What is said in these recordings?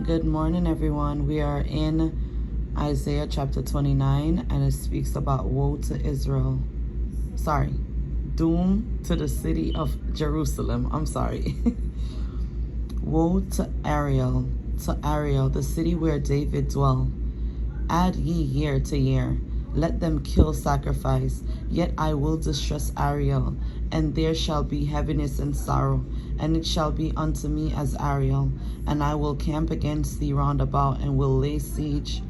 Good morning, everyone. We are in Isaiah chapter 29, and it speaks about woe to Israel. Doom to the city of Jerusalem. Woe to Ariel, the city where David dwelt. Add ye year to year. Let them kill sacrifice. Yet I will distress Ariel, and there shall be heaviness and sorrow, and it shall be unto me as Ariel. And I will camp against thee round about, and will lay siege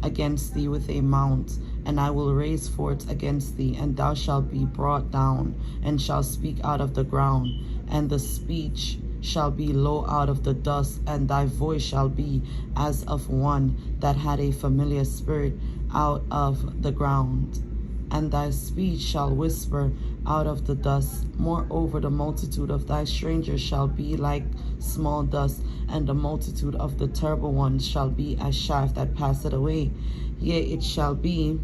against thee with a mount, and I will raise forts against thee, and thou shalt be brought down, and shalt speak out of the ground, and the speech shall be low out of the dust, and thy voice shall be as of one that had a familiar spirit out of the ground. And thy speech shall whisper out of the dust. Moreover, the multitude of thy strangers shall be like small dust, and the multitude of the terrible ones shall be as chaff that passeth away. Yea, it shall be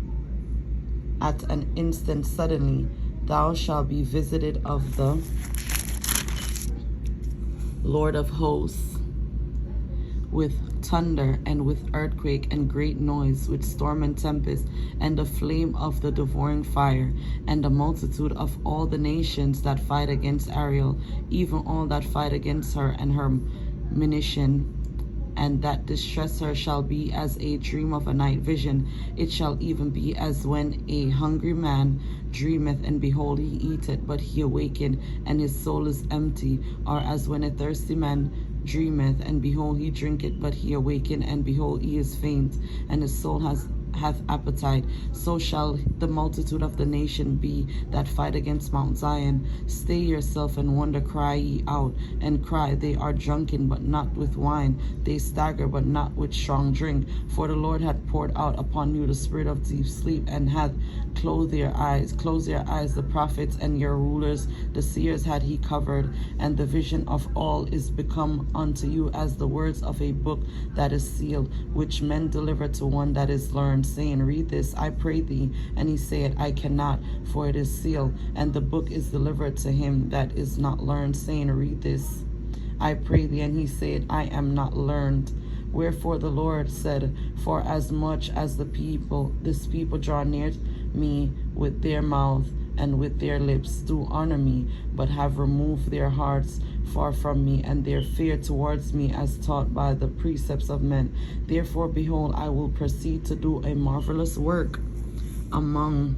at an instant suddenly. Thou shalt be visited of the Lord of hosts, with thunder and with earthquake and great noise, with storm and tempest, and the flame of the devouring fire, and the multitude of all the nations that fight against Ariel, even all that fight against her and her munition, and that distress her shall be as a dream of a night vision. It shall even be as when a hungry man dreameth, and behold, he eateth, but he awaketh, and his soul is empty. Or as when a thirsty man dreameth, and behold, he drinketh, but he awaketh, and behold, he is faint, and his soul hath appetite. So shall the multitude of the nation be that fight against Mount Zion. Stay yourself and wonder, cry ye out, and cry. They are drunken, but not with wine. They stagger, but not with strong drink. For the Lord hath poured out upon you the spirit of deep sleep, and hath closed your eyes. The prophets and your rulers, the seers had he covered, and the vision of all is become unto you as the words of a book that is sealed, which men deliver to one that is learned, saying, read this, I pray thee. And he said, I cannot, for it is sealed. And the book is delivered to him that is not learned, saying, read this, I pray thee. And he said, I am not learned. Wherefore the Lord said, for as much as this people draw near me with their mouth and with their lips do honor me, but have removed their hearts far from me, and their fear towards me as taught by the precepts of men. Therefore, behold, I will proceed to do a marvelous work among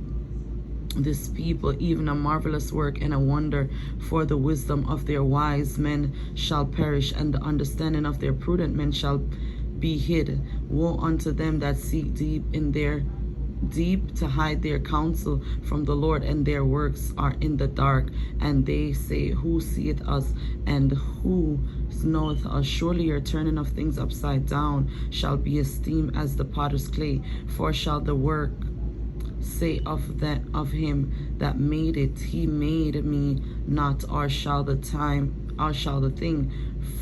this people, even a marvelous work and a wonder. For the wisdom of their wise men shall perish, and the understanding of their prudent men shall be hid. Woe unto them that seek deep to hide their counsel from the Lord, and their works are in the dark. And they say, who seeth us, and who knoweth us? Surely your turning of things upside down shall be esteemed as the potter's clay. For shall the work say of him that made it, he made me not? Or shall the thing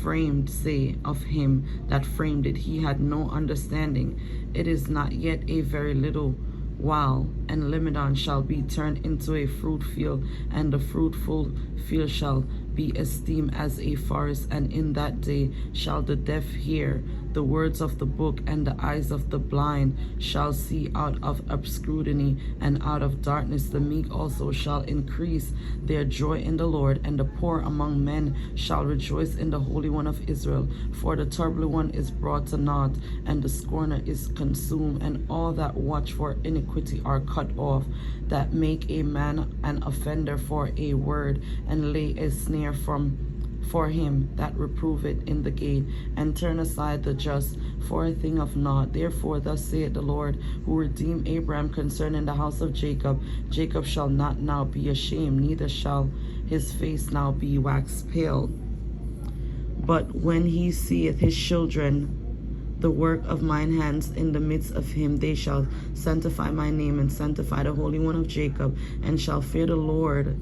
framed say of him that framed it, he had no understanding? It is not yet a very little while, and Lebanon shall be turned into a fruit field, and the fruitful field shall be esteemed as a forest. And in that day shall the deaf hear the words of the book, and the eyes of the blind shall see out of obscurity, and out of darkness. The meek also shall increase their joy in the Lord, and the poor among men shall rejoice in the Holy One of Israel. For the turbulent one is brought to naught, and the scorner is consumed, and all that watch for iniquity are cut off, that make a man an offender for a word, and lay a snare for him that reproveth in the gate, and turn aside the just for a thing of naught. Therefore thus saith the Lord, who redeemed Abraham concerning the house of Jacob, Jacob shall not now be ashamed, neither shall his face now be waxed pale. But when he seeth his children, the work of mine hands in the midst of him, they shall sanctify my name, and sanctify the Holy One of Jacob, and shall fear the Lord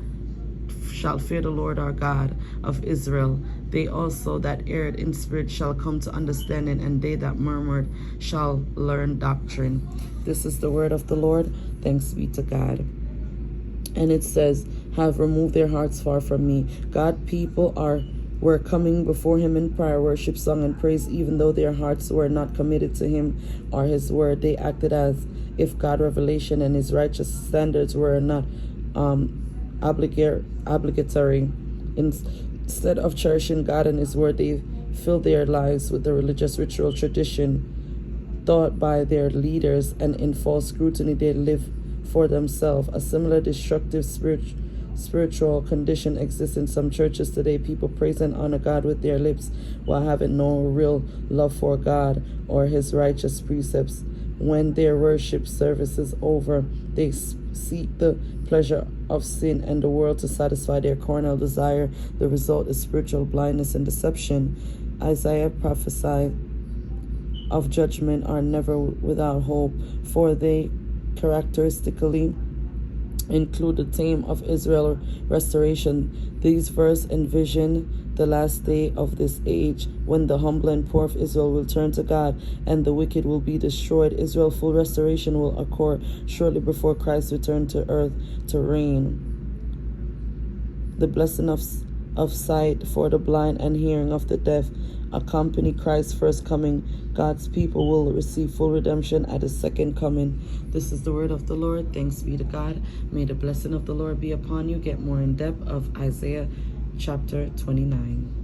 our God of Israel. They also that erred in spirit shall come to understanding, and they that murmured shall learn doctrine. This is the word of the Lord. Thanks be to God. And it says, have removed their hearts far from me. God, people are were coming before him in prayer, worship, song, and praise, even though their hearts were not committed to him or his word. They acted as if God's revelation and his righteous standards were not obligatory. Instead of cherishing God and his word, they filled their lives with the religious ritual tradition taught by their leaders, and in false scrutiny they live for themselves. A similar destructive spiritual condition exists in some churches today. People praise and honor God with their lips while having no real love for God or his righteous precepts. When their worship service is over, they seek the pleasure of sin and the world to satisfy their carnal desire. The result is spiritual blindness and deception. Isaiah prophesied of judgment are never without hope, for they characteristically include the time of Israel restoration. These verses envision the last day of this age, when the humble and poor of Israel will turn to God and the wicked will be destroyed. Israel's full restoration will occur shortly before Christ returned to earth to reign. The blessing of sight for the blind and hearing of the deaf accompany Christ's first coming. God's people will receive full redemption at his second coming. This is the word of the Lord. Thanks be to God. May the blessing of the Lord be upon you. Get more in depth of Isaiah chapter 29.